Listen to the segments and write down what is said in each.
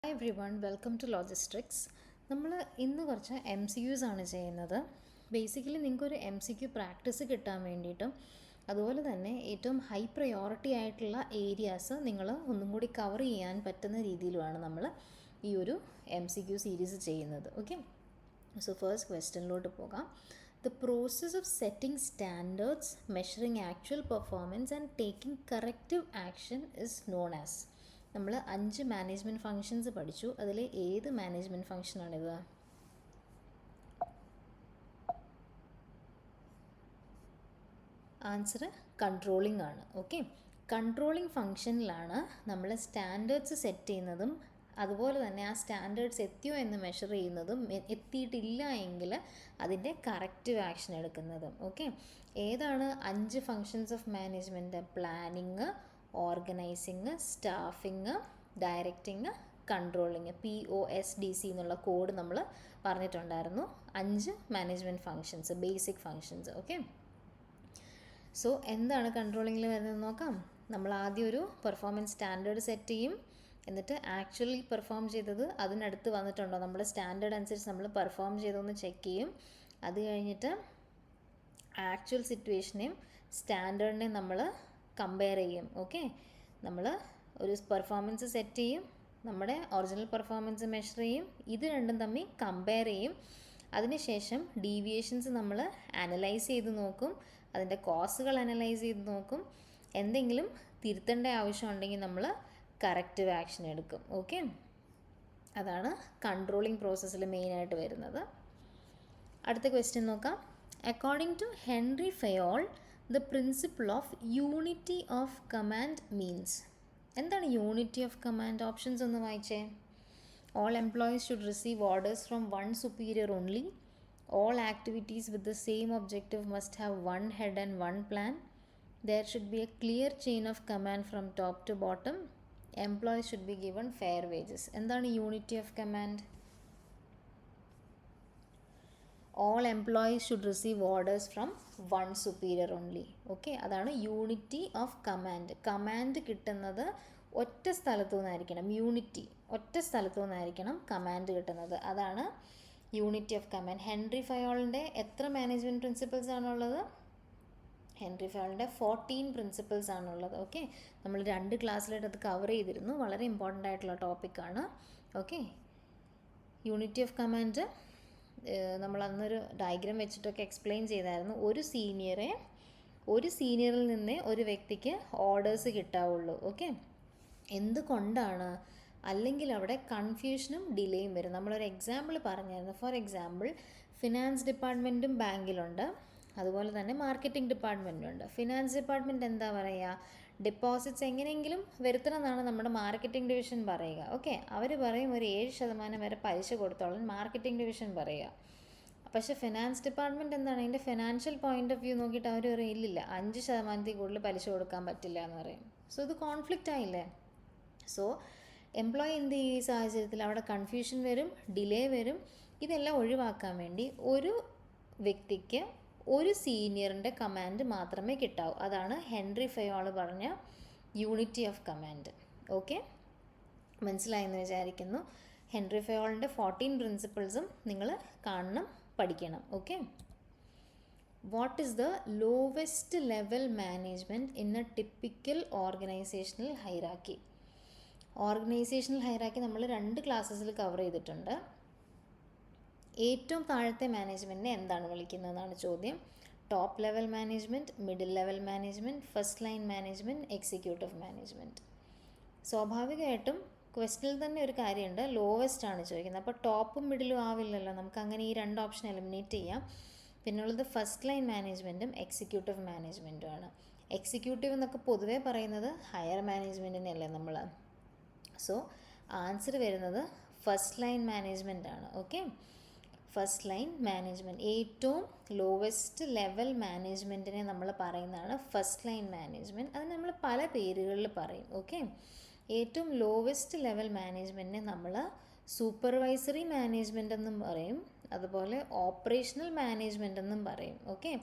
Hi everyone, welcome to logistics. നമ്മൾ ഇന്ന് കുറച്ച് MCQs ആണ് ചെയ്യുന്നത്. ബേസിക്കലി നിങ്ങൾക്കൊരു MCQ പ്രാക്ടീസ് കിട്ടാൻ വേണ്ടിയിട്ടും അതുപോലെ തന്നെ ഏറ്റവും ഹൈ പ്രയോറിറ്റി ആയിട്ടുള്ള ഏരിയാസ് നിങ്ങൾ ഒന്നും കൂടി കവർ ചെയ്യാൻ പറ്റുന്ന രീതിയിലുമാണ് നമ്മൾ ഈ ഒരു MCQ സീരീസ് ചെയ്യുന്നത്. ഓക്കെ, സോ ഫസ്റ്റ് ക്വസ്റ്റ്യനിലോട്ട് പോകാം. The process of setting standards, measuring actual performance and taking corrective action is known as. നമ്മൾ 5 മാനേജ്മെൻറ്റ് ഫങ്ഷൻസ് പഠിച്ചു. അതിൽ ഏത് മാനേജ്മെൻറ്റ് ഫങ്ഷനാണിത്? ആൻസർ കൺട്രോളിംഗ് ആണ്. ഓക്കെ, കൺട്രോളിംഗ് ഫങ്ഷനിലാണ് നമ്മൾ സ്റ്റാൻഡേർഡ്സ് സെറ്റ് ചെയ്യുന്നതും അതുപോലെ തന്നെ ആ സ്റ്റാൻഡേർഡ്സ് എത്തിയോ എന്ന് മെഷർ ചെയ്യുന്നതും എത്തിയിട്ടില്ല എങ്കിൽ അതിൻ്റെ കറക്റ്റീവ് ആക്ഷൻ എടുക്കുന്നതും. ഓക്കെ, ഏതാണ് 5 functions of management? Planning, organising, staffing, directing, controlling. POSDC എന്നുള്ള കോഡ് നമ്മൾ പറഞ്ഞിട്ടുണ്ടായിരുന്നു. 5 management functions, basic functions. Okay, so എന്താണ് കൺട്രോളിങ്ങിൽ വരുന്നത് നോക്കാം. നമ്മൾ ആദ്യം ഒരു പെർഫോമൻസ് സ്റ്റാൻഡേർഡ് സെറ്റ് ചെയ്യും. എന്നിട്ട് ആക്ച്വലി പെർഫോം ചെയ്തത് അതിനടുത്ത് വന്നിട്ടുണ്ടോ, നമ്മുടെ സ്റ്റാൻഡേർഡ് അനുസരിച്ച് നമ്മൾ പെർഫോം ചെയ്തോന്ന് ചെക്ക് ചെയ്യും. അത് കഴിഞ്ഞിട്ട് ആക്ച്വൽ സിറ്റുവേഷനെയും സ്റ്റാൻഡേർഡിനെയും നമ്മൾ കമ്പയർ ചെയ്യും. ഓക്കെ, നമ്മൾ ഒരു പെർഫോമൻസ് സെറ്റ് ചെയ്യും, നമ്മുടെ ഒറിജിനൽ പെർഫോമൻസ് മെഷർ ചെയ്യും, ഇത് രണ്ടും തമ്മിൽ കമ്പയർ ചെയ്യും. അതിനുശേഷം ഡീവിയേഷൻസ് നമ്മൾ അനലൈസ് ചെയ്ത് നോക്കും, അതിൻ്റെ കോസുകൾ അനലൈസ് ചെയ്ത് നോക്കും. എന്തെങ്കിലും തിരുത്തേണ്ട ആവശ്യമുണ്ടെങ്കിൽ നമ്മൾ കറക്റ്റീവ് ആക്ഷൻ എടുക്കും. ഓക്കെ, അതാണ് കൺട്രോളിങ് പ്രോസസ്സിൽ മെയിനായിട്ട് വരുന്നത്. അടുത്ത ക്വസ്റ്റ്യൻ നോക്കാം. According to Henri Fayol, the principle of unity of command means. എന്താണ് യൂണിറ്റി ഓഫ് കമാൻഡ്? ഓപ്ഷൻസ് ഒന്ന് വായിച്ചേ. All employees should receive orders from one superior only. All activities with the same objective must have one head and one plan. There should be a clear chain of command from top to bottom. Employees should be given fair wages. എന്താണ് unity of command? All employees should receive orders from one superior only. Okay, അതാണ് unity of command. Command കിട്ടുന്നത് ഒറ്റ സ്ഥലത്തു നിന്നായിരിക്കണം. Unity, ഒറ്റ സ്ഥലത്തു നിന്നായിരിക്കണം command കിട്ടുന്നത്. അതാണ് unity of command. Henry ഫയോളിൻ്റെ എത്ര മാനേജ്മെൻറ്റ് പ്രിൻസിപ്പിൾസ് ആണുള്ളത്? ഹെൻറി ഫയോളിൻ്റെ 14 പ്രിൻസിപ്പിൾസ് ആണുള്ളത്. ഓക്കെ, നമ്മൾ 2 ക്ലാസ്സിലായിട്ട് അത് കവർ ചെയ്തിരുന്നു. വളരെ ഇമ്പോർട്ടൻ്റ് ആയിട്ടുള്ള ടോപ്പിക്കാണ്. ഓക്കെ, യൂണിറ്റി ഓഫ് കമാൻഡ് നമ്മൾ അന്നൊരു ഡയഗ്രാം വെച്ചിട്ടൊക്കെ എക്സ്പ്ലെയിൻ ചെയ്തായിരുന്നു. ഒരു സീനിയറിൽ നിന്നേ ഒരു വ്യക്തിക്ക് ഓർഡേഴ്സ് കിട്ടാവുള്ളൂ. ഓക്കെ, എന്തുകൊണ്ടാണ്? അല്ലെങ്കിൽ അവിടെ കൺഫ്യൂഷനും ഡിലേയും വരും. നമ്മളൊരു എക്സാമ്പിൾ പറഞ്ഞായിരുന്നു. ഫോർ എക്സാമ്പിൾ, ഫിനാൻസ് ഡിപ്പാർട്ട്മെൻറ്റും ബാങ്കിലുണ്ട്, അതുപോലെ തന്നെ മാർക്കറ്റിംഗ് ഡിപ്പാർട്ട്മെൻറ്റുണ്ട്. ഫിനാൻസ് ഡിപ്പാർട്ട്മെൻറ്റ് എന്താ പറയുക? ഡെപ്പോസിറ്റ്സ് എങ്ങനെയെങ്കിലും വരുത്തണം എന്നാണ് നമ്മുടെ മാർക്കറ്റിംഗ് ഡിവിഷൻ പറയുക. ഓക്കെ, അവർ പറയും ഒരു 7% വരെ പലിശ കൊടുത്തോളാൻ മാർക്കറ്റിംഗ് ഡിവിഷൻ പറയുക. പക്ഷേ ഫിനാൻസ് ഡിപ്പാർട്ട്മെൻറ്റ് എന്താണ്, അതിൻ്റെ ഫിനാൻഷ്യൽ പോയിൻ്റ് ഓഫ് വ്യൂ നോക്കിയിട്ട് അവർ പറയും ഇല്ലില്ല, 5% കൂടുതൽ പലിശ കൊടുക്കാൻ പറ്റില്ല എന്ന് പറയും. സോ ഇത് കോൺഫ്ലിക്റ്റ് ആയില്ലേ? സോ എംപ്ലോയി എന്ത് ചെയ്യും ഈ സാഹചര്യത്തിൽ? അവിടെ കൺഫ്യൂഷൻ വരും, ഡിലേ വരും. ഇതെല്ലാം ഒഴിവാക്കാൻ വേണ്ടി ഒരു വ്യക്തിക്ക് ഒരു സീനിയറിൻ്റെ കമാൻഡ് മാത്രമേ കിട്ടാവൂ. അതാണ് ഹെൻറി ഫയോൾ പറഞ്ഞ യൂണിറ്റി ഓഫ് കമാൻഡ്. ഓക്കെ, മനസ്സിലായെന്ന് വിചാരിക്കുന്നു. ഹെൻറി ഫയോളിൻ്റെ 14 പ്രിൻസിപ്പിൾസും നിങ്ങൾ കാണണം, പഠിക്കണം. Okay, what is the lowest level management in A typical organisational hierarchy? Organisational hierarchy നമ്മൾ 2 ക്ലാസ്സസിൽ കവർ ചെയ്തിട്ടുണ്ട്. ഏറ്റവും താഴത്തെ മാനേജ്മെൻറ്റിനെ എന്താണ് വിളിക്കുന്നതെന്നാണ് ചോദ്യം. Top level management, middle level management, first line management, executive management. സ്വാഭാവികമായിട്ടും ക്വസ്റ്റിനിൽ തന്നെ ഒരു കാര്യമുണ്ട്, ലോവസ്റ്റ് ആണ് ചോദിക്കുന്നത്. അപ്പോൾ ടോപ്പും മിഡിലും ആവില്ലല്ലോ, നമുക്ക് അങ്ങനെ ഈ 2 ഓപ്ഷൻ എലിമിനേറ്റ് ചെയ്യാം. പിന്നുള്ളത് ഫസ്റ്റ് ലൈൻ മാനേജ്മെൻറ്റും എക്സിക്യൂട്ടീവ് മാനേജ്മെൻറ്റുമാണ്. എക്സിക്യൂട്ടീവ് എന്നൊക്കെ പൊതുവേ പറയുന്നത് ഹയർ മാനേജ്മെൻറ്റിനല്ലേ നമ്മൾ. സോ ആൻസർ വരുന്നത് ഫസ്റ്റ് ലൈൻ മാനേജ്മെൻ്റ് ആണ്. ഓക്കെ, ഫസ്റ്റ് ലൈൻ മാനേജ്മെൻറ്റ്, ഏറ്റവും ലോവസ്റ്റ് ലെവൽ മാനേജ്മെൻറ്റിനെ നമ്മൾ പറയുന്നതാണ് ഫസ്റ്റ് ലൈൻ മാനേജ്മെൻറ്റ്. അത് നമ്മൾ പല പേരുകളിൽ പറയും. ഓക്കെ, ഏറ്റവും ലോവസ്റ്റ് ലെവൽ മാനേജ്മെൻറ്റിനെ നമ്മൾ സൂപ്പർവൈസറി മാനേജ്മെൻ്റ് എന്നും പറയും, അതുപോലെ ഓപ്പറേഷണൽ മാനേജ്മെൻ്റ് എന്നും പറയും. Okay,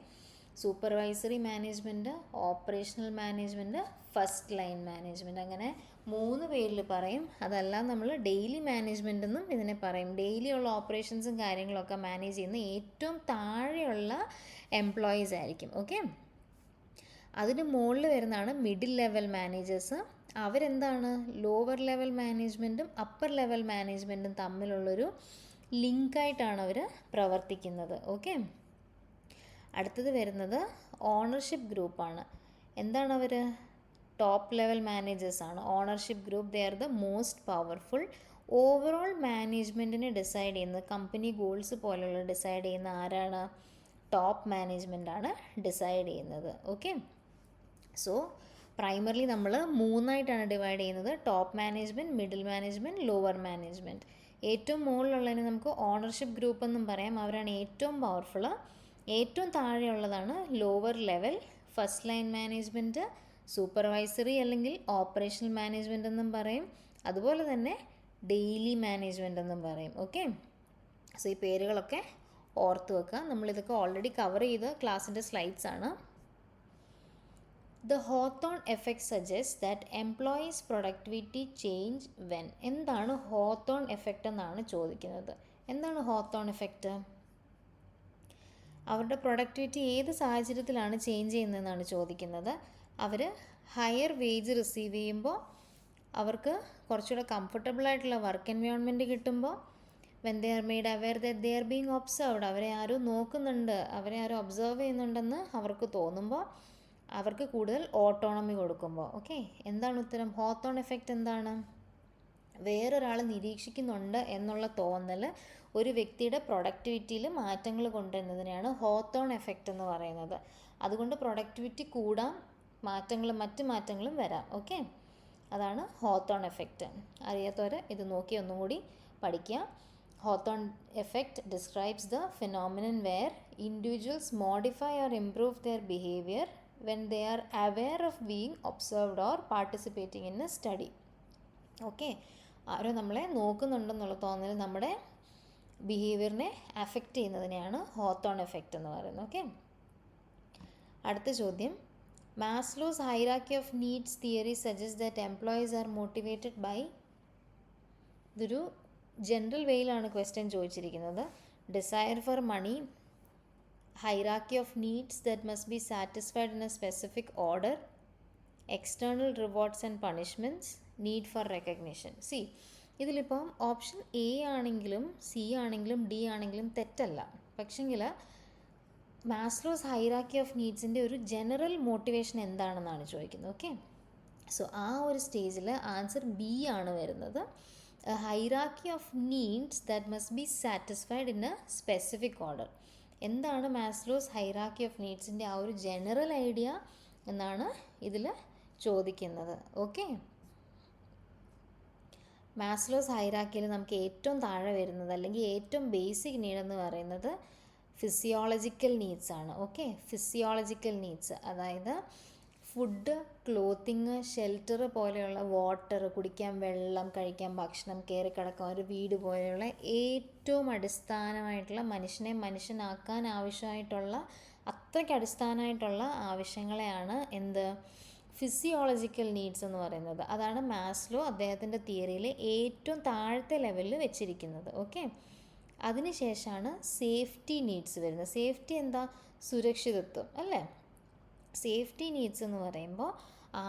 supervisory management, operational management, first line management. അങ്ങനെ 3 പേരിൽ പറയും. അതെല്ലാം നമ്മൾ ഡെയിലി മാനേജ്മെൻ്റ് എന്നും ഇതിനെ പറയും. ഡെയിലി ഉള്ള ഓപ്പറേഷൻസും കാര്യങ്ങളൊക്കെ മാനേജ് ചെയ്യുന്ന ഏറ്റവും താഴെയുള്ള എംപ്ലോയീസ് ആയിരിക്കും. ഓക്കെ, അതിന് മുകളിൽ വരുന്നതാണ് മിഡിൽ ലെവൽ മാനേജേഴ്സ്. അവരെന്താണ്, ലോവർ ലെവൽ മാനേജ്മെൻറ്റും അപ്പർ ലെവൽ മാനേജ്മെൻറ്റും തമ്മിലുള്ളൊരു ലിങ്കായിട്ടാണ് അവർ പ്രവർത്തിക്കുന്നത്. ഓക്കെ, അടുത്തത് വരുന്നത് ഓണർഷിപ്പ് ഗ്രൂപ്പാണ്. എന്താണ് അവർ? ടോപ്പ് ലെവൽ മാനേജേഴ്സാണ്. Ownership group, they are the most powerful. Overall മാനേജ്മെൻറ്റിനെ ഡിസൈഡ് ചെയ്യുന്നത്, കമ്പനി ഗോൾസ് പോലുള്ള ഡിസൈഡ് ചെയ്യുന്ന ആരാണ്? ടോപ്പ് മാനേജ്മെൻറ്റാണ് ഡിസൈഡ് ചെയ്യുന്നത്. ഓക്കെ, സോ പ്രൈമറിലി നമ്മൾ 3ആയിട്ടാണ് ഡിവൈഡ് ചെയ്യുന്നത്: top management, middle management, lower management. ഏറ്റവും മുകളിലുള്ളതിന് നമുക്ക് ഓണർഷിപ്പ് ഗ്രൂപ്പ് എന്നും പറയാം. അവരാണ് ഏറ്റവും പവർഫുൾ. ഏറ്റവും താഴെയുള്ളതാണ് lower level, first line management, supervisory അല്ലെങ്കിൽ ഓപ്പറേഷണൽ മാനേജ്മെൻ്റ് എന്നും പറയും. അതുപോലെ തന്നെ ഡെയിലി മാനേജ്മെൻ്റ് എന്നും പറയും. ഓക്കെ, സോ ഈ പേരുകളൊക്കെ ഓർത്ത് വെക്കുക. നമ്മളിതൊക്കെ ഓൾറെഡി കവർ ചെയ്ത ക്ലാസ്സിൻ്റെ സ്ലൈഡ്സ് ആണ്. The Hawthorne effect suggests that employees' productivity change when. എന്താണ് Hawthorne effect എന്നാണ് ചോദിക്കുന്നത്. എന്താണ് Hawthorne effect? അവരുടെ പ്രൊഡക്ടിവിറ്റി ഏത് സാഹചര്യത്തിലാണ് ചേഞ്ച് ചെയ്യുന്നതെന്നാണ് ചോദിക്കുന്നത്. അവർ ഹയർ വേജ് റിസീവ് ചെയ്യുമ്പോൾ, അവർക്ക് കുറച്ചുകൂടെ കംഫർട്ടബിൾ ആയിട്ടുള്ള വർക്ക് എൻവയോൺമെൻറ്റ് കിട്ടുമ്പോൾ, when they are made aware that they are being observed, അവരെ ആരും നോക്കുന്നുണ്ട്, അവരെ ആരും ഒബ്സർവ് ചെയ്യുന്നുണ്ടെന്ന് അവർക്ക് തോന്നുമ്പോൾ, അവർക്ക് കൂടുതൽ ഓട്ടോണമി കൊടുക്കുമ്പോൾ. ഓക്കെ, എന്താണ് ഉത്തരം? ഹോത്തോൺ എഫക്റ്റ് എന്താണ്? വേറൊരാൾ നിരീക്ഷിക്കുന്നുണ്ട് എന്നുള്ള തോന്നൽ ഒരു വ്യക്തിയുടെ പ്രൊഡക്ടിവിറ്റിയിൽ മാറ്റങ്ങൾ കൊണ്ടുവരുന്നതിനെയാണ് ഹോത്തോൺ എഫക്റ്റ് എന്ന് പറയുന്നത്. അതുകൊണ്ട് പ്രൊഡക്ടിവിറ്റി കൂടാം, മറ്റ് മാറ്റങ്ങളും വരാം. ഓക്കെ, അതാണ് ഹോത്തോൺ എഫക്റ്റ്. അറിയാത്തവർ ഇത് നോക്കി ഒന്നും കൂടി പഠിക്കുക. Hawthorne effect describes the phenomenon where individuals modify or improve their behaviour when they are aware of being observed or participating in a study. Okay, ആരോ നമ്മളെ നോക്കുന്നുണ്ടെന്നുള്ള തോന്നൽ നമ്മുടെ ബിഹേവിയറിനെ അഫക്റ്റ് ചെയ്യുന്നതിനെയാണ് ഹോത്തോൺ എഫക്റ്റ് എന്ന് പറയുന്നത്. ഓക്കെ, അടുത്ത ചോദ്യം: Maslow's hierarchy of needs theory suggest that employees are motivated by. ഇതൊരു ജനറൽ വേയിലാണ് ക്വസ്റ്റ്യൻ ചോദിച്ചിരിക്കുന്നത്. Desire for money, hierarchy of needs that must be satisfied in a specific order, external rewards and punishments, need for recognition. See, ഇതിലിപ്പം option A ആണെങ്കിലും C ആണെങ്കിലും D ആണെങ്കിലും തെറ്റല്ല. പക്ഷെങ്കിൽ Maslow's hierarchy of നീഡ്സിൻ്റെ ഒരു general motivation എന്താണെന്നാണ് ചോദിക്കുന്നത്. Okay, so ആ ഒരു സ്റ്റേജിൽ ആൻസർ ബി ആണ് വരുന്നത്. Hierarchy of needs that must be satisfied in A specific order. എന്താണ് മാസ്ലോസ് ഹൈറാർക്കി ഓഫ് നീഡ്സിൻ്റെ ആ ഒരു ജനറൽ ഐഡിയ എന്നാണ് ഇതിൽ ചോദിക്കുന്നത്. ഓക്കെ, മാസ്ലോസ് ഹൈറാർക്കിയിൽ നമുക്ക് ഏറ്റവും താഴെ വരുന്നത് അല്ലെങ്കിൽ ഏറ്റവും ബേസിക് നീഡ് എന്ന് പറയുന്നത് ഫിസിയോളജിക്കൽ നീഡ്സ് ആണ്. ഓക്കെ, ഫിസിയോളജിക്കൽ നീഡ്സ്, അതായത് ഫുഡ്, ക്ലോത്തിങ്, ഷെൽട്ടർ പോലെയുള്ള, വാട്ടർ, കുടിക്കാൻ വെള്ളം, കഴിക്കാൻ ഭക്ഷണം, കയറി കിടക്കാൻ ഒരു വീട് പോലെയുള്ള ഏറ്റവും അടിസ്ഥാനമായിട്ടുള്ള മനുഷ്യനെ മനുഷ്യനാക്കാൻ ആവശ്യമായിട്ടുള്ള അത്രയ്ക്ക് അടിസ്ഥാനമായിട്ടുള്ള ആവശ്യങ്ങളെയാണ് എന്ത് ഫിസിയോളജിക്കൽ നീഡ്സ് എന്ന് പറയുന്നത്. അതാണ് മാസ്ലോ അദ്ദേഹത്തിൻ്റെ തിയറിയിൽ ഏറ്റവും താഴത്തെ ലെവലിൽ വെച്ചിരിക്കുന്നത്. ഓക്കെ, അതിനുശേഷമാണ് സേഫ്റ്റി നീഡ്സ് വരുന്നത്. സേഫ്റ്റി എന്താ? സുരക്ഷിതത്വം അല്ലേ? സേഫ്റ്റി നീഡ്സ് എന്ന് പറയുമ്പോൾ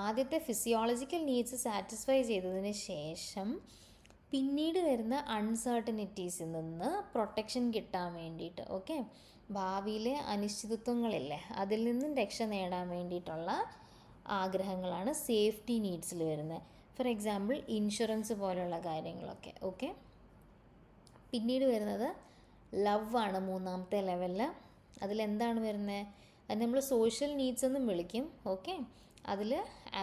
ആദ്യത്തെ ഫിസിയോളജിക്കൽ നീഡ്സ് സാറ്റിസ്ഫൈ ചെയ്തതിന് ശേഷം പിന്നീട് വരുന്ന അൺസർട്ടനിറ്റീസിൽ നിന്ന് പ്രൊട്ടക്ഷൻ കിട്ടാൻ വേണ്ടിയിട്ട്, ഓക്കെ, ഭാവിയിലെ അനിശ്ചിതത്വങ്ങളില്ലേ അതിൽ നിന്നും രക്ഷ നേടാൻ വേണ്ടിയിട്ടുള്ള ആഗ്രഹങ്ങളാണ് സേഫ്റ്റി നീഡ്സിൽ വരുന്നത്. ഫോർ എക്സാമ്പിൾ ഇൻഷുറൻസ് പോലെയുള്ള കാര്യങ്ങളൊക്കെ. ഓക്കെ, പിന്നീട് വരുന്നത് ലവ് ആണ് മൂന്നാമത്തെ ലെവലിൽ. അതിലെന്താണ് വരുന്നത്? അത് നമ്മൾ സോഷ്യൽ നീഡ്സ് എന്നും വിളിക്കും. ഓക്കെ, അതിൽ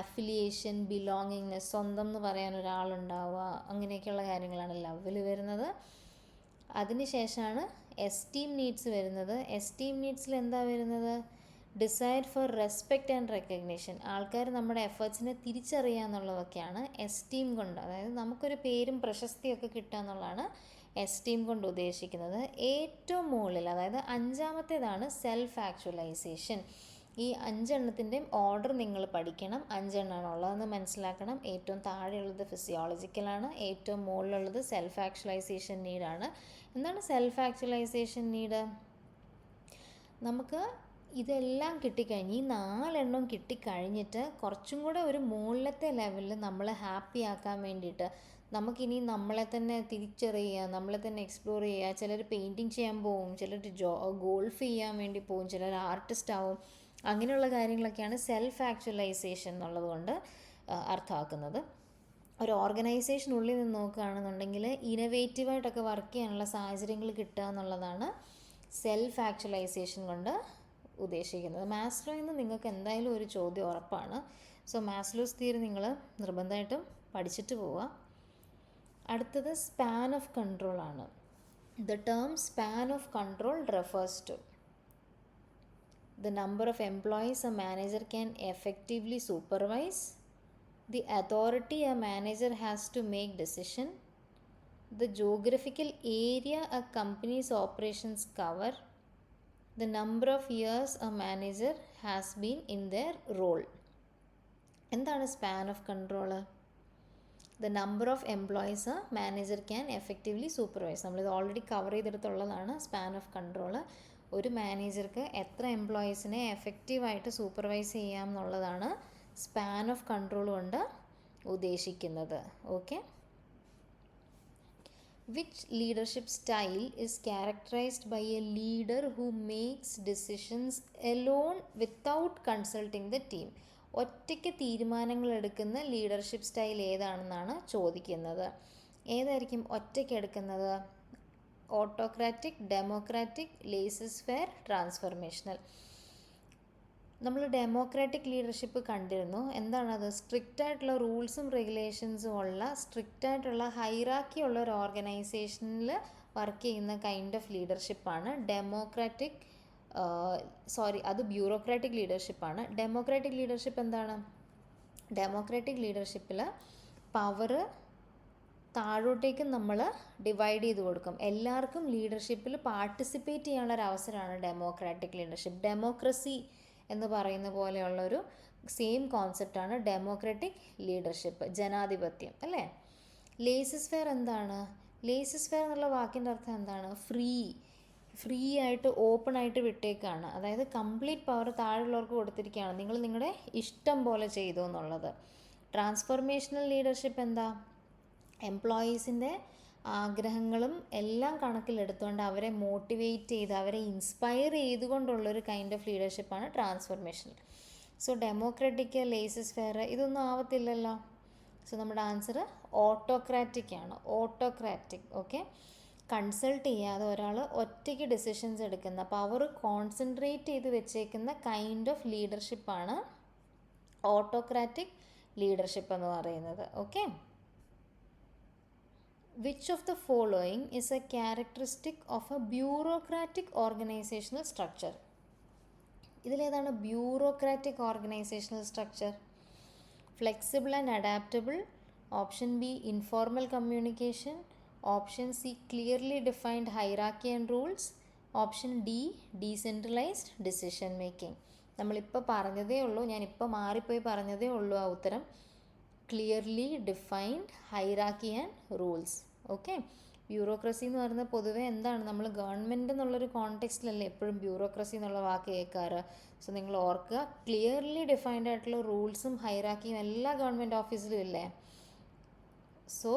അഫിലിയേഷൻ, ബിലോങ്ങിങ്നെസ്, സ്വന്തം എന്ന് പറയാൻ ഒരാളുണ്ടാവുക, അങ്ങനെയൊക്കെയുള്ള കാര്യങ്ങളാണ് ലവിൽ വരുന്നത്. അതിന് ശേഷമാണ് എസ്റ്റീം നീഡ്സ് വരുന്നത്. എസ്റ്റീം നീഡ്സിൽ എന്താ വരുന്നത്? Desire for respect and recognition, ആൾക്കാർ നമ്മുടെ എഫേർട്സിനെ തിരിച്ചറിയുക എന്നുള്ളതൊക്കെയാണ് എസ്റ്റീം കൊണ്ട്, അതായത് നമുക്കൊരു പേരും പ്രശസ്തിയൊക്കെ കിട്ടുക എന്നുള്ളതാണ് എസ്റ്റീം കൊണ്ട് ഉദ്ദേശിക്കുന്നത്. ഏറ്റവും മുകളിൽ, അതായത് അഞ്ചാമത്തേതാണ് സെൽഫ് ആക്ച്വലൈസേഷൻ. ഈ അഞ്ചെണ്ണത്തിൻ്റെയും ഓർഡർ നിങ്ങൾ പഠിക്കണം. അഞ്ചെണ്ണമാണ് ഉള്ളതെന്ന് മനസ്സിലാക്കണം. ഏറ്റവും താഴെയുള്ളത് ഫിസിയോളജിക്കലാണ്, ഏറ്റവും മുകളിലുള്ളത് സെൽഫ് ആക്ച്വലൈസേഷൻ നീഡാണ്. എന്താണ് സെൽഫ് ആക്ച്വലൈസേഷൻ നീഡ്? നമുക്ക് ഇതെല്ലാം കിട്ടിക്കഴിഞ്ഞ്, ഈ 4 എണ്ണം കിട്ടിക്കഴിഞ്ഞിട്ട് കുറച്ചും കൂടെ ഒരു മുകളിലത്തെ ലെവലിൽ നമ്മളെ ഹാപ്പി ആക്കാൻ വേണ്ടിയിട്ട് നമുക്കിനി നമ്മളെ തന്നെ തിരിച്ചറിയുക, നമ്മളെ തന്നെ എക്സ്പ്ലോർ ചെയ്യുക. ചിലർ പെയിൻറ്റിങ് ചെയ്യാൻ പോകും, ചിലർ ഗോൾഫ് ചെയ്യാൻ വേണ്ടി പോകും, ചിലർ ആർട്ടിസ്റ്റ് ആവും. അങ്ങനെയുള്ള കാര്യങ്ങളൊക്കെയാണ് സെൽഫ് ആക്ച്വലൈസേഷൻ എന്നുള്ളത് കൊണ്ട് അർത്ഥമാക്കുന്നത്. ഒരു ഓർഗനൈസേഷനുള്ളിൽ നിന്ന് നോക്കുകയാണെന്നുണ്ടെങ്കിൽ ഇന്നവേറ്റീവായിട്ടൊക്കെ വർക്ക് ചെയ്യാനുള്ള സാഹചര്യങ്ങൾ കിട്ടുക എന്നുള്ളതാണ് സെൽഫ് ആക്ച്വലൈസേഷൻ കൊണ്ട് ഉദ്ദേശിക്കുന്നത്. മാസ്ലോയിൽ നിന്ന് നിങ്ങൾക്ക് എന്തായാലും ഒരു ചോദ്യം ഉറപ്പാണ്. സോ മാസ്ലോസ് തിയറി നിങ്ങൾ നിർബന്ധമായിട്ടും പഠിച്ചിട്ട് പോവുക. അടുത്തത് സ്പാൻ ഓഫ് കൺട്രോൾ ആണ്. The term span of control refers to the number of employees a manager can effectively supervise, the authority a manager has to make decision, the geographical area a company's operations cover, the number of years a manager has been in their role. എന്താണ് span of control? The number of employees a manager can effectively supervise. നമ്മളിത് already cover ചെയ്തെടുത്തുള്ളതാണ് span of control. ഒരു മാനേജർക്ക് എത്ര എംപ്ലോയീസിനെ എഫക്റ്റീവായിട്ട് supervise ചെയ്യാം എന്നുള്ളതാണ് span of control കൊണ്ട് ഉദ്ദേശിക്കുന്നത്. Okay. Which leadership style is characterised by a leader who makes decisions alone without consulting the team? ഒറ്റയ്ക്ക് തീരുമാനങ്ങൾ എടുക്കുന്ന ലീഡർഷിപ്പ് സ്റ്റൈൽ ഏതാണെന്നാണ് ചോദിക്കുന്നത്. ഏതായിരിക്കും ഒറ്റയ്ക്ക് എടുക്കുന്നത്? Autocratic, democratic, laissez faire, transformational. നമ്മൾ ഡെമോക്രാറ്റിക് ലീഡർഷിപ്പ് കണ്ടിരുന്നു. എന്താണത്? സ്ട്രിക്റ്റ് ആയിട്ടുള്ള റൂൾസും റെഗുലേഷൻസും ഉള്ള, സ്ട്രിക്റ്റ് ആയിട്ടുള്ള ഹൈറാർക്കി ഉള്ള ഒരു ഓർഗനൈസേഷനിൽ വർക്ക് ചെയ്യുന്ന കൈൻഡ് ഓഫ് ലീഡർഷിപ്പാണ് ഡെമോക്രാറ്റിക്. അത് ബ്യൂറോക്രാറ്റിക് ലീഡർഷിപ്പാണ്. ഡെമോക്രാറ്റിക് ലീഡർഷിപ്പ് എന്താണ്? ഡെമോക്രാറ്റിക് ലീഡർഷിപ്പിൽ പവർ താഴോട്ടേക്ക് നമ്മൾ ഡിവൈഡ് ചെയ്ത് കൊടുക്കും. എല്ലാവർക്കും ലീഡർഷിപ്പിൽ പാർട്ടിസിപ്പേറ്റ് ചെയ്യാനുള്ളൊരു അവസരമാണ് ഡെമോക്രാറ്റിക് ലീഡർഷിപ്പ്. ഡെമോക്രസി എന്ന് പറയുന്ന പോലെയുള്ളൊരു സെയിം കോൺസെപ്റ്റാണ് ഡെമോക്രാറ്റിക് ലീഡർഷിപ്പ്, ജനാധിപത്യം അല്ലേ. ലേസസ് ഫെയർ എന്താണ്? ലേസസ് ഫെയർ എന്നുള്ള വാക്കിൻ്റെ അർത്ഥം എന്താണ്? ഫ്രീ ആയിട്ട് ഓപ്പൺ ആയിട്ട് വിട്ടേക്കാണ്. അതായത് കംപ്ലീറ്റ് പവർ താഴെയുള്ളവർക്ക് കൊടുത്തിരിക്കുകയാണ്, നിങ്ങൾ നിങ്ങളുടെ ഇഷ്ടം പോലെ ചെയ്തു എന്നുള്ളത്. ട്രാൻസ്ഫോർമേഷണൽ ലീഡർഷിപ്പ് എന്താ? എംപ്ലോയീസിൻ്റെ ആഗ്രഹങ്ങളും എല്ലാം കണക്കിലെടുത്തുകൊണ്ട് അവരെ മോട്ടിവേറ്റ് ചെയ്ത് അവരെ ഇൻസ്പയർ ചെയ്തുകൊണ്ടുള്ളൊരു കൈൻഡ് ഓഫ് ലീഡർഷിപ്പാണ് transformational. So democratic, laissez faire ഇതൊന്നും ആവത്തില്ലല്ലോ. സോ നമ്മുടെ ആൻസർ ഓട്ടോക്രാറ്റിക് ആണ്. ഓട്ടോക്രാറ്റിക്. ഓക്കെ. കൺസൾട്ട് ചെയ്യാതെ ഒരാൾ ഒറ്റയ്ക്ക് ഡിസിഷൻസ് എടുക്കുന്ന, പവർ കോൺസെൻട്രേറ്റ് ചെയ്ത് വെച്ചേക്കുന്ന കൈൻഡ് ഓഫ് ലീഡർഷിപ്പാണ് ഓട്ടോക്രാറ്റിക് ലീഡർഷിപ്പ് എന്ന് പറയുന്നത്. Okay. Which of the following is a characteristic of a bureaucratic organizational structure? ഇതിലേതാണ് bureaucratic organisational structure? Flexible and adaptable, option B informal communication, option C clearly defined hierarchy and rules, option D decentralised decision making. നമ്മളിപ്പോൾ പറഞ്ഞതേ ഉള്ളൂ, ഞാനിപ്പോൾ മാറിപ്പോയി പറഞ്ഞതേ ഉള്ളൂ ആ ഉത്തരം. Clearly defined hierarchy and rules. Okay. Bureaucracy എന്ന് പറയുന്നത് പൊതുവേ എന്താണ്? നമ്മൾ ഗവൺമെൻറ് എന്നുള്ളൊരു കോണ്ടെക്സ്റ്റിലല്ലേ എപ്പോഴും ബ്യൂറോക്രസി എന്നുള്ള വാക്ക് കേൾക്കാറ്. സോ നിങ്ങൾ ഓർക്കുക, ക്ലിയർലി ഡിഫൈൻഡ് ആയിട്ടുള്ള റൂൾസും ഹൈറാർക്കിയും എല്ലാ ഗവൺമെൻറ് ഓഫീസിലും ഇല്ലേ. സോ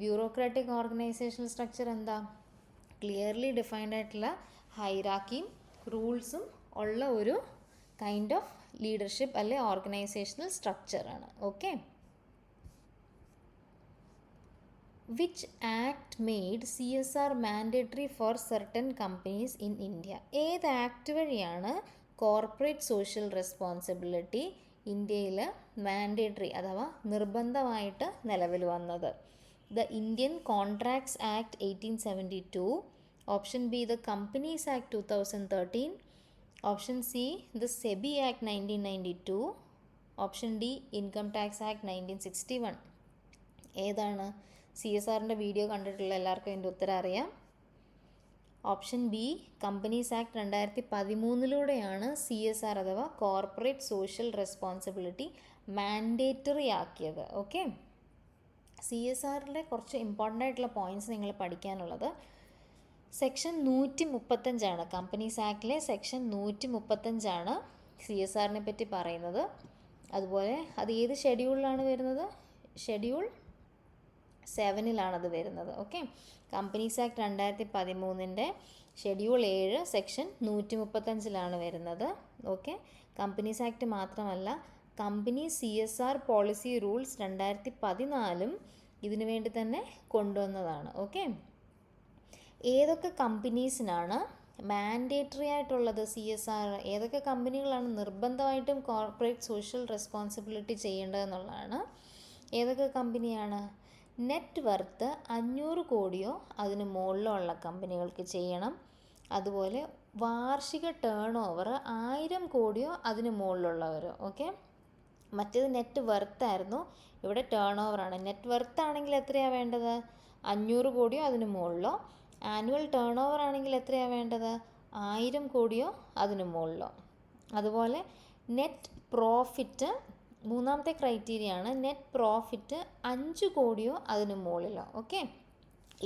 ബ്യൂറോക്രാറ്റിക് ഓർഗനൈസേഷണൽ സ്ട്രക്ചർ എന്താ? ക്ലിയർലി ഡിഫൈൻഡ് ആയിട്ടുള്ള ഹൈറാർക്കിയും റൂൾസും ഉള്ള ഒരു കൈൻഡ് ഓഫ് ലീഡർഷിപ്പ് അല്ലെ ഓർഗനൈസേഷണൽ സ്ട്രക്ചറാണ്. Okay. Which act made CSR mandatory for certain companies in India? ഏത് ആക്ട് വഴിയാണ് കോർപ്പറേറ്റ് സോഷ്യൽ റെസ്പോൺസിബിലിറ്റി ഇന്ത്യയിൽ മാൻഡേറ്ററി അഥവാ നിർബന്ധമായിട്ട് നിലവിൽ വന്നത്? The Indian contracts act 1872, option B the companies act 2013, option C the SEBI act 1992. Option D income tax act 1961. ഏതാണ്? CSRൻ്റെ video കണ്ടിട്ടുള്ള എല്ലാവർക്കും ഇതിൻ്റെ ഉത്തരം അറിയാം. Option B companies act 2013 CSR അഥവാ കോർപ്പറേറ്റ് സോഷ്യൽ റെസ്പോൺസിബിലിറ്റി മാൻഡേറ്ററി ആക്കിയത്. ഓക്കെ, CSRൻ്റെ കുറച്ച് ഇമ്പോർട്ടൻ്റ് ആയിട്ടുള്ള പോയിൻറ്റ്സ് നിങ്ങൾ പഠിക്കാനുള്ളത് സെക്ഷൻ 135 കമ്പനീസ് ആക്ടിലെ സെക്ഷൻ 135 CSRനെ പറ്റി പറയുന്നത്. അതുപോലെ അത് ഏത് ഷെഡ്യൂളിലാണ് വരുന്നത്? ഷെഡ്യൂൾ 7 വരുന്നത്. Okay, companies act 2013 schedule 7 section 135 വരുന്നത്. ഓക്കെ, കമ്പനീസ് ആക്ട് മാത്രമല്ല, കമ്പനി CSR പോളിസി റൂൾസ് 2014 ഇതിനു വേണ്ടി തന്നെ കൊണ്ടുവന്നതാണ്. ഓക്കെ, ഏതൊക്കെ കമ്പനീസിനാണ് മാൻഡേറ്ററി ആയിട്ടുള്ളത് CSR? ഏതൊക്കെ കമ്പനികളാണ് നിർബന്ധമായിട്ടും കോർപ്പറേറ്റ് സോഷ്യൽ റെസ്പോൺസിബിലിറ്റി ചെയ്യേണ്ടതെന്നുള്ളതാണ്. ഏതൊക്കെ കമ്പനിയാണ്? നെറ്റ് വർത്ത് 500 കോടിയോ അതിന് മുകളിലോ ഉള്ള കമ്പനികൾക്ക് ചെയ്യണം. അതുപോലെ വാർഷിക ടേൺ ഓവർ 1000 കോടിയോ അതിന് മുകളിലുള്ളവരോ. ഓക്കെ, മറ്റേത് നെറ്റ് വർത്തായിരുന്നു, ഇവിടെ ടേൺ ഓവറാണ്. നെറ്റ് വർത്ത് ആണെങ്കിൽ എത്രയാണ് വേണ്ടത്? 500 കോടിയോ അതിന് മുകളിലോ. ആനുവൽ ടേൺ ഓവർ ആണെങ്കിൽ എത്രയാണ് വേണ്ടത്? 1000 കോടിയോ അതിന് മുകളിലോ. അതുപോലെ നെറ്റ് പ്രോഫിറ്റ്, മൂന്നാമത്തെ ക്രൈറ്റീരിയ ആണ് നെറ്റ് പ്രോഫിറ്റ് 5 കോടിയോ അതിന് മുകളിലോ. ഓക്കെ,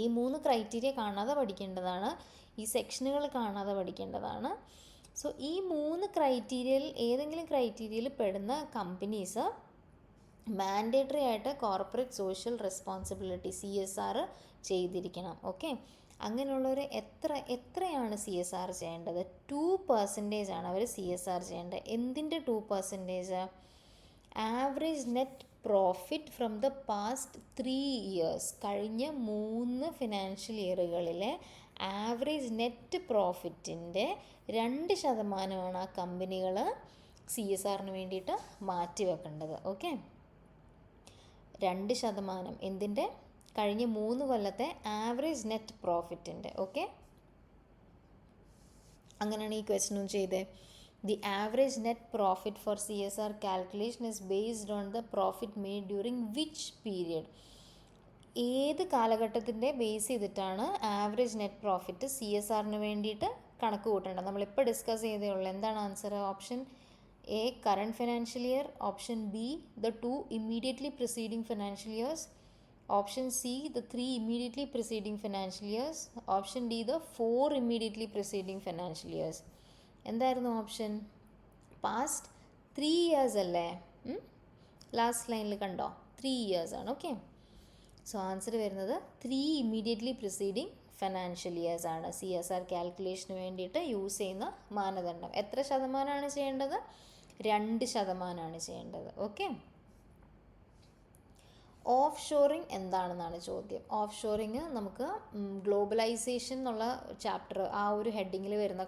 ഈ 3 ക്രൈറ്റീരിയ കാണാതെ പഠിക്കേണ്ടതാണ്, ഈ സെക്ഷനുകൾ കാണാതെ പഠിക്കേണ്ടതാണ്. സോ ഈ 3 ക്രൈറ്റീരിയയിൽ ഏതെങ്കിലും ക്രൈറ്റീരിയയിൽ പെടുന്ന കമ്പനീസ് മാൻഡേറ്ററി ആയിട്ട് കോർപ്പറേറ്റ് സോഷ്യൽ റെസ്പോൺസിബിലിറ്റി CSR ചെയ്തിരിക്കണം. ഓക്കെ, അങ്ങനെയുള്ളവർ എത്രയാണ് CSR ചെയ്യേണ്ടത്? 2% അവർ CSR ചെയ്യേണ്ടത്. എന്തിൻ്റെ 2%? Average net profit from the past 3 years. കഴിഞ്ഞ 3 ഫിനാൻഷ്യൽ ഇയറുകളിലെ ആവറേജ് നെറ്റ് പ്രോഫിറ്റിൻ്റെ 2% ആ കമ്പനികൾ CSRന് വേണ്ടിയിട്ട് മാറ്റിവെക്കേണ്ടത്. ഓക്കെ, 2% എന്തിൻ്റെ? കഴിഞ്ഞ 3 കൊല്ലത്തെ ആവറേജ് നെറ്റ് പ്രോഫിറ്റിൻ്റെ. ഓക്കെ, അങ്ങനെയാണ് ഈ ക്വസ്റ്റ്യനും ചെയ്തത്. The average net profit for CSR calculation is based on the profit made during which period? ഏത് കാലഘട്ടത്തിൻ്റെ ബേസ് ചെയ്തിട്ടാണ് ആവറേജ് നെറ്റ് പ്രോഫിറ്റ് CSRന് വേണ്ടിയിട്ട് കണക്ക് കൂട്ടേണ്ടത്? നമ്മളിപ്പോൾ ഡിസ്കസ് ചെയ്തേ ഉള്ളൂ. എന്താണ് answer? Option A current financial year, option B the 2 immediately preceding financial years, option C the 3 immediately preceding financial years, option D the 4 immediately preceding financial years. എന്തായിരുന്നു option? Past 3 years അല്ലേ? Last ലൈനിൽ കണ്ടോ? 3 years ആണ്. Okay, so answer വരുന്നത് 3 immediately preceding financial years ആണ് CSR കാൽക്കുലേഷന് വേണ്ടിയിട്ട് use ചെയ്യുന്ന മാനദണ്ഡം. എത്ര ശതമാനമാണ് ചെയ്യേണ്ടത്? 2% ചെയ്യേണ്ടത്. ഓക്കെ, ഓഫ് ഷോറിങ് എന്താണെന്നാണ് ചോദ്യം. ഓഫ് ഷോറിങ് നമുക്ക് ഗ്ലോബലൈസേഷൻ എന്നുള്ള ചാപ്റ്റർ ആ ഒരു ഹെഡിങ്ങിൽ വരുന്ന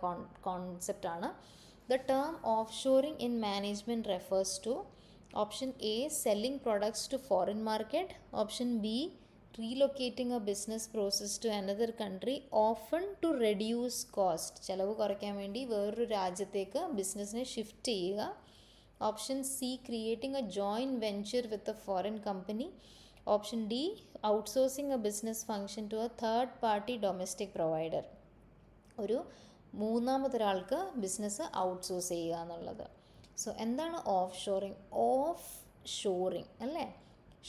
കോൺസെപ്റ്റാണ്. The term offshoring in management refers to option A selling products to foreign market, option B relocating a business process to another country often to reduce cost. ചിലവ് കുറയ്ക്കാൻ വേണ്ടി വേറൊരു രാജ്യത്തേക്ക് ബിസിനസ്സിനെ ഷിഫ്റ്റ് ചെയ്യുക, option C creating a joint venture with a foreign company, option D outsourcing a business function to a third party domestic provider. ഒരു മൂന്നാമതൊരാൾക്ക് business outsource ചെയ്യുക എന്നുള്ളത്. സോ എന്താണ് ഓഫ് ഷോറിങ്? ഓഫ് ഷോറിങ് അല്ലേ?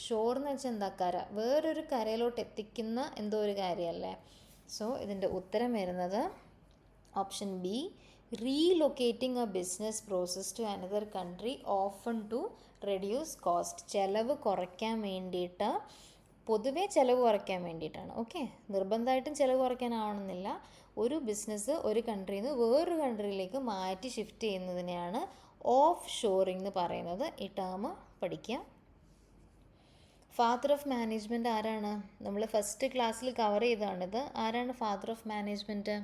ഷോർ എന്ന് വെച്ചാൽ എന്താ? കര. വേറൊരു കരയിലോട്ട് എത്തിക്കുന്ന എന്തോ ഒരു കാര്യമല്ലേ? സോ ഇതിൻ്റെ ഉത്തരം വരുന്നത് option B relocating a business process to another country often to reduce cost. ചിലവ് കുറയ്ക്കാൻ വേണ്ടിയിട്ട്, പൊതുവേ ചിലവ് കുറയ്ക്കാൻ വേണ്ടിയിട്ടാണ്. ഓക്കെ, നിർബന്ധമായിട്ടും ചിലവ് കുറയ്ക്കാനാവണമെന്നില്ല. ഒരു ബിസിനസ് ഒരു കൺട്രിയിൽ നിന്ന് വേറൊരു കൺട്രിയിലേക്ക് മാറ്റി ഷിഫ്റ്റ് ചെയ്യുന്നതിനെയാണ് ഓഫ് ഷോറിംഗ് എന്ന് പറയുന്നത്. ഈ ടേം പഠിക്കുക. ഫാദർ ഓഫ് മാനേജ്മെൻറ്റ് ആരാണ്? നമ്മൾ ഫസ്റ്റ് ക്ലാസ്സിൽ കവർ ചെയ്തതാണിത്. ആരാണ് father of management?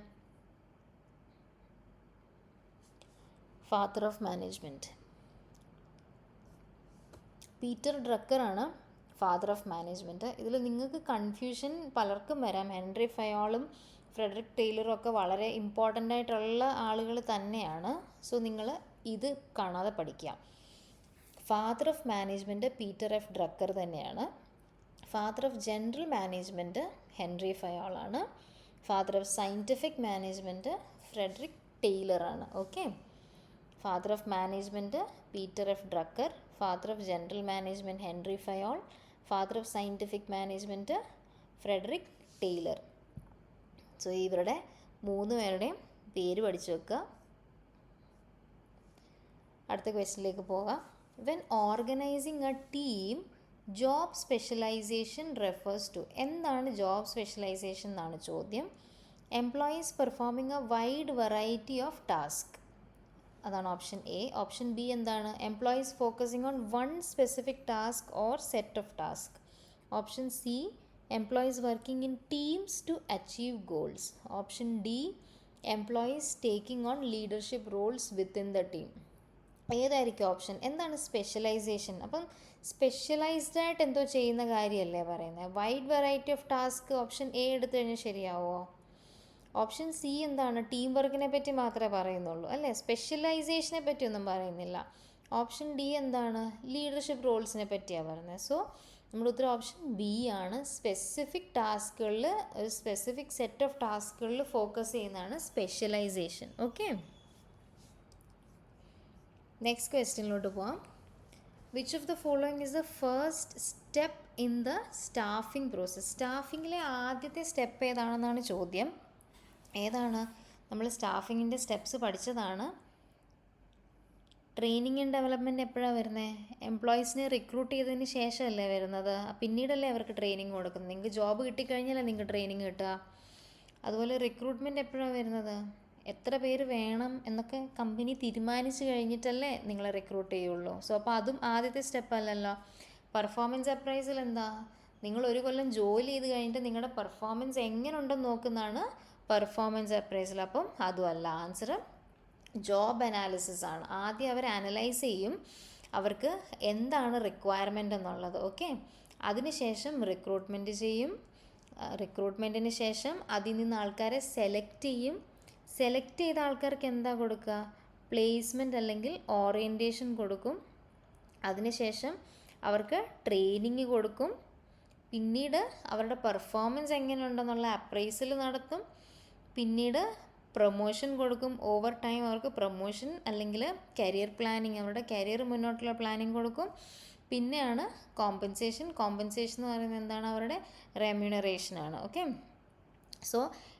Father of management Peter ഡ്രക്കറാണ് ഫാദർ ഓഫ് മാനേജ്മെൻറ്റ്. ഇതിൽ നിങ്ങൾക്ക് കൺഫ്യൂഷൻ പലർക്കും വരാം. ഹെൻറി ഫയോളും ഫ്രെഡറിക് ടെയ്ലറും ഒക്കെ വളരെ ഇമ്പോർട്ടൻ്റ് ആയിട്ടുള്ള ആളുകൾ തന്നെയാണ്. സോ നിങ്ങൾ ഇത് കാണാതെ പഠിക്കുക. Father of management Peter F Drucker തന്നെയാണ്. Father of general management Henry ഫയോളാണ്. Father of scientific management Frederick ടെയ്ലറാണ്. Okay, father of management Peter F Drucker, father of general management Henry Fayol, father of scientific management Frederick Taylor. So ഇവരുടെ 3 പേരുടെയും പേര് പഠിച്ചു വെക്കുക. അടുത്ത ക്വസ്റ്റ്യനിലേക്ക് പോകാം. When organizing a team job specialization refers to. എന്താണ് ജോബ് സ്പെഷ്യലൈസേഷൻ എന്നാണ് ചോദ്യം. Employees performing a wide variety of task, അതാണ് ഓപ്ഷൻ എ. ഓപ്ഷൻ ബി എന്താണ്? Employees focusing on one specific task or set of task. Option C employees working in teams to achieve goals. Option D, employees taking on leadership roles within the team. ഏതായിരിക്കും option? എന്താണ് specialisation? അപ്പം specialised ആയിട്ട് എന്തോ ചെയ്യുന്ന കാര്യമല്ലേ പറയുന്നത്. Wide variety of task option A എടുത്തു കഴിഞ്ഞാൽ ശരിയാവോ? ഓപ്ഷൻ സി എന്താണ്? ടീം വർക്കിനെ പറ്റി മാത്രമേ പറയുന്നുള്ളൂ അല്ലേ, സ്പെഷ്യലൈസേഷനെ പറ്റി ഒന്നും പറയുന്നില്ല. ഓപ്ഷൻ ഡി എന്താണ്? ലീഡർഷിപ്പ് റോൾസിനെ പറ്റിയാണ് പറയുന്നത്. സോ നമ്മുടെ ഉത്തരം ഓപ്ഷൻ ബി ആണ്. സ്പെസിഫിക് ടാസ്കുകളിൽ, ഒരു സ്പെസിഫിക് സെറ്റ് ഓഫ് ടാസ്കുകളിൽ ഫോക്കസ് ചെയ്യുന്നതാണ് സ്പെഷ്യലൈസേഷൻ. ഓക്കെ, നെക്സ്റ്റ് ക്വസ്റ്റ്യനിലോട്ട് പോവാം. Which of the following is the first step in the staffing process? സ്റ്റാഫിങ്ങിലെ ആദ്യത്തെ സ്റ്റെപ്പ് ഏതാണെന്നാണ് ചോദ്യം. ഏതാണ്? നമ്മൾ സ്റ്റാഫിങ്ങിൻ്റെ സ്റ്റെപ്സ് പഠിച്ചതാണ്. ട്രെയിനിങ് ആൻഡ് ഡെവലപ്മെൻറ്റ് എപ്പോഴാണ് വരുന്നത്? എംപ്ലോയീസിനെ റിക്രൂട്ട് ചെയ്തതിന് ശേഷമല്ലേ വരുന്നത്. പിന്നീടല്ലേ അവർക്ക് ട്രെയിനിങ് കൊടുക്കുന്നത്. നിങ്ങൾക്ക് ജോബ് കിട്ടിക്കഴിഞ്ഞാലേ നിങ്ങൾക്ക് ട്രെയിനിങ് കിട്ടുക. അതുപോലെ റിക്രൂട്ട്മെൻറ്റ് എപ്പോഴാണ് വരുന്നത്? എത്ര പേര് വേണം എന്നൊക്കെ കമ്പനി തീരുമാനിച്ച് കഴിഞ്ഞിട്ടല്ലേ നിങ്ങളെ റിക്രൂട്ട് ചെയ്യുള്ളൂ. സോ അപ്പോൾ അതും ആദ്യത്തെ സ്റ്റെപ്പ് അല്ലല്ലോ. പെർഫോമൻസ് അപ്രൈസൽ എന്താ? നിങ്ങൾ ഒരു കൊല്ലം ജോലി ചെയ്ത് കഴിഞ്ഞിട്ട് നിങ്ങളുടെ പെർഫോമൻസ് എങ്ങനെ ഉണ്ടെന്ന് നോക്കുന്നതാണ് പെർഫോമൻസ് അപ്രൈസൽ. അപ്പം അതും അല്ല. ആൻസർ ജോബ് അനാലിസിസ് ആണ്. ആദ്യം അവർ അനലൈസ് ചെയ്യും അവർക്ക് എന്താണ് റിക്വയർമെൻ്റ് എന്നുള്ളത്. ഓക്കെ, അതിനുശേഷം റിക്രൂട്ട്മെൻറ്റ് ചെയ്യും. റിക്രൂട്ട്മെൻറ്റിന് ശേഷം അതിൽ നിന്ന് ആൾക്കാരെ സെലക്ട് ചെയ്യും. സെലക്ട് ചെയ്ത ആൾക്കാർക്ക് എന്താ കൊടുക്കുക? പ്ലേസ്മെൻറ്റ് അല്ലെങ്കിൽ ഓറിയൻറ്റേഷൻ കൊടുക്കും. അതിനുശേഷം അവർക്ക് ട്രെയിനിങ് കൊടുക്കും. പിന്നീട് അവരുടെ പെർഫോമൻസ് എങ്ങനെയുണ്ടെന്നുള്ള അപ്രൈസൽ നടത്തും. പിന്നീട് പ്രൊമോഷൻ കൊടുക്കും. ഓവർ ടൈം അവർക്ക് പ്രൊമോഷൻ അല്ലെങ്കിൽ കരിയർ പ്ലാനിങ്, അവരുടെ കരിയർ മുന്നോട്ടുള്ള പ്ലാനിങ് കൊടുക്കും. പിന്നെയാണ് കോമ്പൻസേഷൻ. കോമ്പൻസേഷൻ എന്ന് പറയുന്നത് എന്താണ്? അവരുടെ റെമ്യൂണറേഷനാണ്. ഓക്കെ, സോ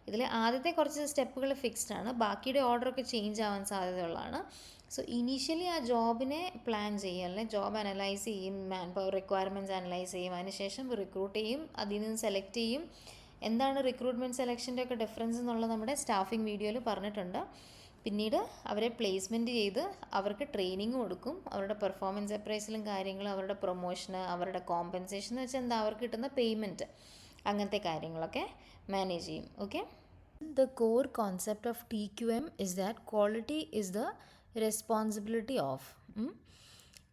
ഇതിൽ ആദ്യത്തെ കുറച്ച് സ്റ്റെപ്പുകൾ ഫിക്സ്ഡ് ആണ്. ബാക്കിയുടെ ഓർഡറൊക്കെ ചേഞ്ച് ആവാൻ സാധ്യതയുള്ളതാണ്. സോ ഇനീഷ്യലി ആ ജോബിനെ പ്ലാൻ ചെയ്യും, അല്ലെങ്കിൽ ജോബ് അനലൈസ് ചെയ്യും, മാൻ പവർ റിക്വയർമെൻറ്റ്സ് അനലൈസ് ചെയ്യും. അതിനുശേഷം റിക്രൂട്ട് ചെയ്യും, അതിൽ നിന്ന് സെലക്ട് ചെയ്യും. എന്താണ് റിക്രൂട്ട്മെൻറ്റ് സെലക്ഷൻ്റെ ഒക്കെ ഡിഫറൻസ് എന്നുള്ളത് നമ്മുടെ സ്റ്റാഫിംഗ് വീഡിയോയിൽ പറഞ്ഞിട്ടുണ്ട്. പിന്നീട് അവരെ പ്ലേസ്മെൻറ്റ് ചെയ്ത് അവർക്ക് ട്രെയിനിങ് കൊടുക്കും. അവരുടെ പെർഫോമൻസ് അപ്രൈസലും കാര്യങ്ങളും, അവരുടെ പ്രൊമോഷന്, അവരുടെ കോമ്പൻസേഷൻ എന്ന് വെച്ചാൽ എന്താ, അവർക്ക് കിട്ടുന്ന പേയ്മെൻറ്റ്, അങ്ങനത്തെ കാര്യങ്ങളൊക്കെ മാനേജ് ചെയ്യും. Okay, the core concept of TQM is that quality is the responsibility of.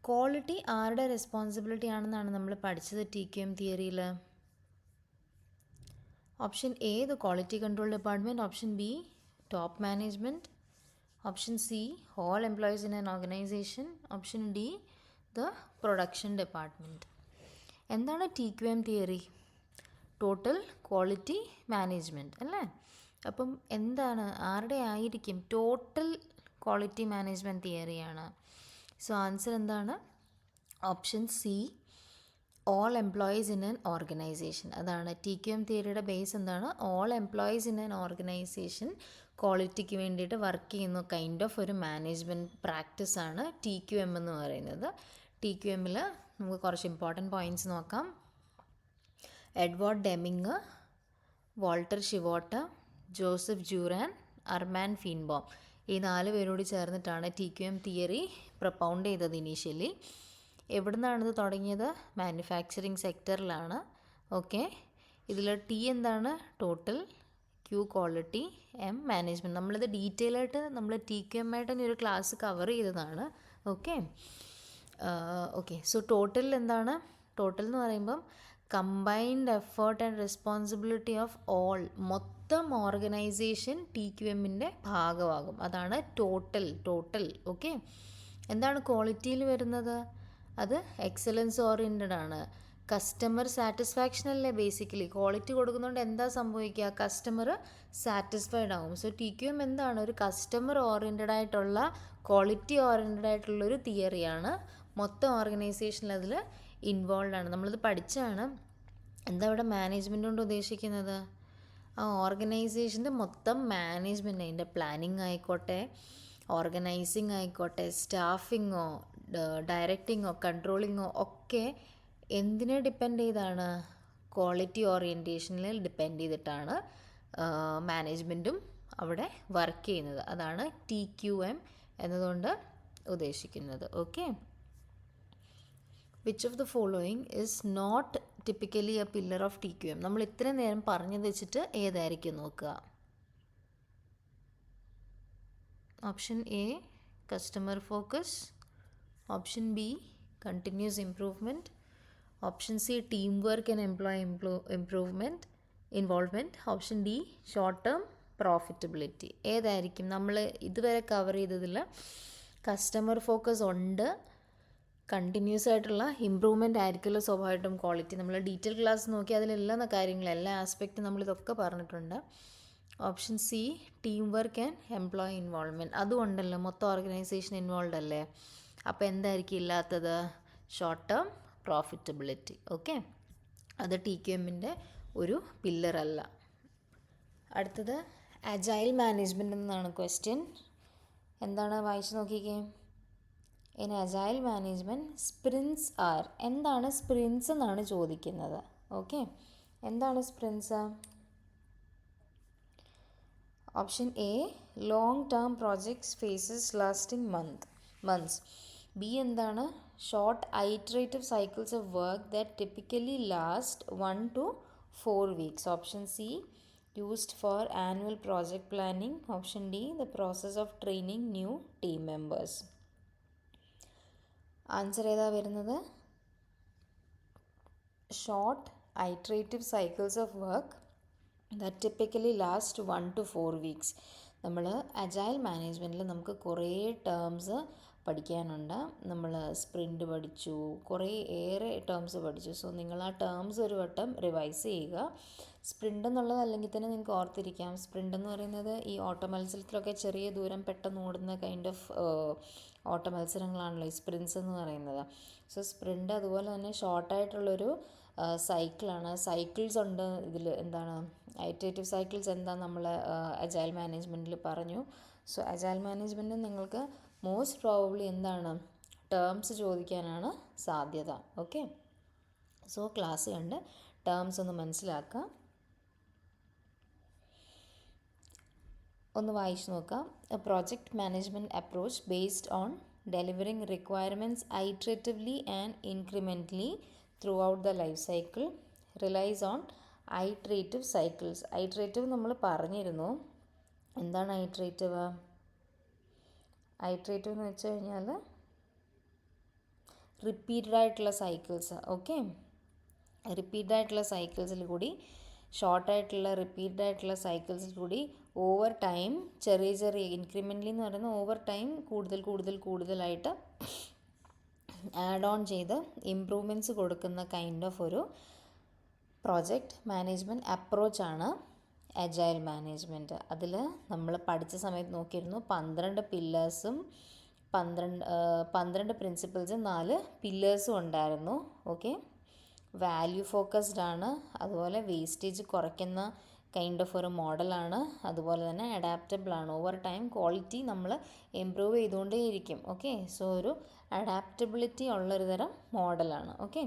Quality ആരുടെ റെസ്പോൺസിബിലിറ്റി ആണെന്നാണ് നമ്മൾ പഠിച്ചത് TQM തിയറിയിൽ? Option A the quality control department. Option B top management. Option C all employees in an organization. Option D the production department. എന്താണ് TQM തിയറി? Total quality management അല്ലേ. അപ്പം എന്താണ്, ആരുടെ ആയിരിക്കും? ടോട്ടൽ ക്വാളിറ്റി മാനേജ്മെൻറ്റ് തിയറിയാണ്. സോ ആൻസർ എന്താണ്? Option C all employees in an organization. അതാണ് TQM തിയറിയുടെ ബേസ്. എന്താണ്? All employees in an organization ക്വാളിറ്റിക്ക് വേണ്ടിയിട്ട് വർക്ക് ചെയ്യുന്ന കൈൻഡ് ഓഫ് ഒരു മാനേജ്മെൻറ്റ് പ്രാക്ടീസാണ് TQM എന്ന് പറയുന്നത്. TQMൽ നമുക്ക് കുറച്ച് ഇമ്പോർട്ടൻറ്റ് പോയിൻറ്റ്സ് നോക്കാം. Edward Deming, Walter Shewhart, Joseph Juran, Armand Feigenbaum, ഈ 4 പേരോട് ചേർന്നിട്ടാണ് TQM തിയറി പ്രൊപ്പൗണ്ട് ചെയ്തത് ഇനീഷ്യലി. എവിടെ നിന്നാണിത് തുടങ്ങിയത്? മാനുഫാക്ചറിങ് സെക്ടറിലാണ്. ഓക്കെ, ഇതിൽ T എന്താണ്? Total, Q quality, M management. നമ്മളിത് ഡീറ്റെയിൽ ആയിട്ട് നമ്മൾ TQM ആയിട്ട് തന്നെ ഒരു ക്ലാസ് കവർ ചെയ്തതാണ്. ഓക്കെ, സോ ടോട്ടൽ എന്താണ്? ടോട്ടൽ എന്ന് പറയുമ്പം combined effort and responsibility of all, മൊത്തം ഓർഗനൈസേഷൻ TQMൻ്റെ ഭാഗമാകും. അതാണ് ടോട്ടൽ. ഓക്കെ, എന്താണ് ക്വാളിറ്റിയിൽ വരുന്നത്? അത് എക്സലൻസ് ഓറിയൻറ്റഡ് ആണ്. കസ്റ്റമർ സാറ്റിസ്ഫാക്ഷൻ അല്ലേ ബേസിക്കലി. ക്വാളിറ്റി കൊടുക്കുന്നതുകൊണ്ട് എന്താ സംഭവിക്കുക? കസ്റ്റമർ സാറ്റിസ്ഫൈഡ് ആകും. സോ TQM എന്താണ്? ഒരു കസ്റ്റമർ ഓറിയൻറ്റഡ് ആയിട്ടുള്ള, ക്വാളിറ്റി ഓറിയൻറ്റഡ് ആയിട്ടുള്ളൊരു തിയറിയാണ്. മൊത്തം ഓർഗനൈസേഷനിൽ അതിൽ ഇൻവോൾവ് ആണ്. നമ്മളിത് പഠിച്ചാണ്. എന്താ ഇവിടെ മാനേജ്മെൻറ്റ് കൊണ്ട് ഉദ്ദേശിക്കുന്നത്? ആ ഓർഗനൈസേഷൻ്റെ മൊത്തം മാനേജ്മെൻറ്റ്, അതിൻ്റെ പ്ലാനിങ് ആയിക്കോട്ടെ, ഓർഗനൈസിങ് ആയിക്കോട്ടെ, സ്റ്റാഫിങ്ങോ ഡയറക്റ്റിങ്ങോ കൺട്രോളിങ്ങോ ഒക്കെ എന്തിനെ ഡിപ്പെൻഡ് ചെയ്താണ്? ക്വാളിറ്റി ഓറിയൻറ്റേഷനിൽ ഡിപ്പെൻഡ് ചെയ്തിട്ടാണ് മാനേജ്മെൻറ്റും അവിടെ വർക്ക് ചെയ്യുന്നത്. അതാണ് TQM എന്നതുകൊണ്ട് ഉദ്ദേശിക്കുന്നത്. Okay, which of the following is not typically a pillar of TQM? നമ്മൾ ഇത്രയും നേരം പറഞ്ഞത് വെച്ചിട്ട് ഏതായിരിക്കും നോക്കുക. Option A customer focus, option B continuous improvement, option C team work and employee involvement, option D short term profitability. ഏതായിരിക്കും? നമ്മൾ ഇതുവരെ കവർ ചെയ്തതിൽ കസ്റ്റമർ ഫോക്കസ് ഉണ്ട്, കണ്ടിന്യൂസ് ആയിട്ടുള്ള ഇമ്പ്രൂവ്മെൻ്റ് ആയിരിക്കുമല്ലോ സ്വാഭാവികമായിട്ടും ക്വാളിറ്റി. നമ്മൾ ഡീറ്റെയിൽ ക്ലാസ് നോക്കി അതിലെല്ലാം കാര്യങ്ങൾ, എല്ലാ ആസ്പെക്റ്റും നമ്മളിതൊക്കെ പറഞ്ഞിട്ടുണ്ട്. Option C team work and employee involvement, അതുകൊണ്ടല്ലോ മൊത്തം ഓർഗനൈസേഷൻ ഇൻവോൾവ് അല്ലേ. അപ്പോൾ എന്തായിരിക്കും ഇല്ലാത്തത്? Short term profitability. ഓക്കെ, അത് TQMൻ്റെ ഒരു പില്ലറല്ല. അടുത്തത് അജൈൽ മാനേജ്മെൻറ്റ് എന്നാണ് ക്വസ്റ്റ്യൻ. എന്താണ്? വായിച്ച് നോക്കിക്കേ. In agile management sprints are, എന്താണ് സ്പ്രിൻസ് എന്നാണ് ചോദിക്കുന്നത്. ഓക്കെ, എന്താണ് sprints? Option A long term projects phases lasting months. B എന്താണ്? Short iterative cycles of work that typically last 1 to 4 weeks. Option C used for annual project planning. Option D the process of training new team members. Answer ഏതാ വരുന്നത്? Short iterative cycles of work that typically last 1 to 4 weeks. നമ്മൾ agile മാനേജ്മെൻറ്റിൽ നമുക്ക് കുറേ terms പഠിക്കാനുണ്ട്. നമ്മൾ sprint പഠിച്ചു, കുറേ ഏറെ ടേംസ് പഠിച്ചു. സോ നിങ്ങൾ ആ ടേംസ് ഒരു വട്ടം റിവൈസ് ചെയ്യുക. സ്പ്രിൻ്റ് എന്നുള്ളത് അല്ലെങ്കിൽ തന്നെ നിങ്ങൾക്ക് ഓർത്തിരിക്കാം. സ്പ്രിൻ്റ് എന്ന് പറയുന്നത് ഈ ഓട്ട മത്സരത്തിലൊക്കെ ചെറിയ ദൂരം പെട്ടെന്ന് ഓടുന്ന കൈൻഡ് ഓഫ് ഓട്ട മത്സരങ്ങളാണല്ലോ ഈ സ്പ്രിൻസ് എന്ന് പറയുന്നത്. സോ സ്പ്രിൻ്റ് അതുപോലെ തന്നെ ഷോർട്ടായിട്ടുള്ളൊരു സൈക്കിളാണ്. സൈക്കിൾസ് ഉണ്ട് ഇതിൽ. എന്താണ് ഐറ്ററേറ്റീവ് സൈക്കിൾസ് എന്താ നമ്മൾ അജൈൽ മാനേജ്മെൻറ്റിൽ പറഞ്ഞു. സോ അജൈൽ മാനേജ്മെൻറ്റ് നിങ്ങൾക്ക് മോസ്റ്റ് പ്രോബബ്ലി എന്താണ് ടേംസ് ചോദിക്കാനാണ് സാധ്യത. ഓക്കെ, സോ ക്ലാസ് കണ്ട് ടേംസ് ഒന്ന് മനസ്സിലാക്കുക. ഒന്ന് വായിച്ച് നോക്കാം. A project management approach based on delivering requirements iteratively and incrementally throughout the life cycle relies on iterative cycles. Iterative നമ്മൾ പറഞ്ഞിരുന്നു. എന്താണ് ഐറ്ററേറ്റീവ്? ഐറ്ററേറ്റീവ് എന്ന് വെച്ച് കഴിഞ്ഞാൽ റിപ്പീറ്റഡ് ആയിട്ടുള്ള സൈക്കിൾസ്. ഓക്കെ, റിപ്പീറ്റഡ് ആയിട്ടുള്ള സൈക്കിൾസിൽ കൂടി, ഷോർട്ടായിട്ടുള്ള റിപ്പീറ്റഡ് ആയിട്ടുള്ള സൈക്കിൾസിൽ കൂടി ഓവർ ടൈം ചെറിയ ഇൻക്രിമെൻ്റലി എന്ന് പറയുന്നത് ഓവർ ടൈം കൂടുതലായിട്ട് ആഡ് ഓൺ ചെയ്ത് ഇമ്പ്രൂവ്മെൻറ്റ്സ് കൊടുക്കുന്ന കൈൻഡ് ഓഫ് ഒരു പ്രോജക്റ്റ് മാനേജ്മെൻറ്റ് അപ്രോച്ചാണ് അജൈൽ മാനേജ്മെൻറ്റ്. അതിൽ നമ്മൾ പഠിച്ച സമയത്ത് നോക്കിയിരുന്നു 12 പില്ലേഴ്സും 12 പ്രിൻസിപ്പിൾസും 4 പില്ലേഴ്സും ഉണ്ടായിരുന്നു. ഓക്കെ, വാല്യൂ ഫോക്കസ്ഡ് ആണ്, അതുപോലെ വേസ്റ്റേജ് കുറയ്ക്കുന്ന കൈൻഡ് ഓഫ് ഒരു മോഡലാണ്, അതുപോലെ തന്നെ അഡാപ്റ്റബിൾ ആണ്. ഓവർ ടൈം ക്വാളിറ്റി നമ്മൾ ഇമ്പ്രൂവ് ചെയ്തുകൊണ്ടേയിരിക്കും. ഓക്കെ, സോ ഒരു അഡാപ്റ്റബിലിറ്റി ഉള്ളൊരു തരം മോഡലാണ്. ഓക്കെ.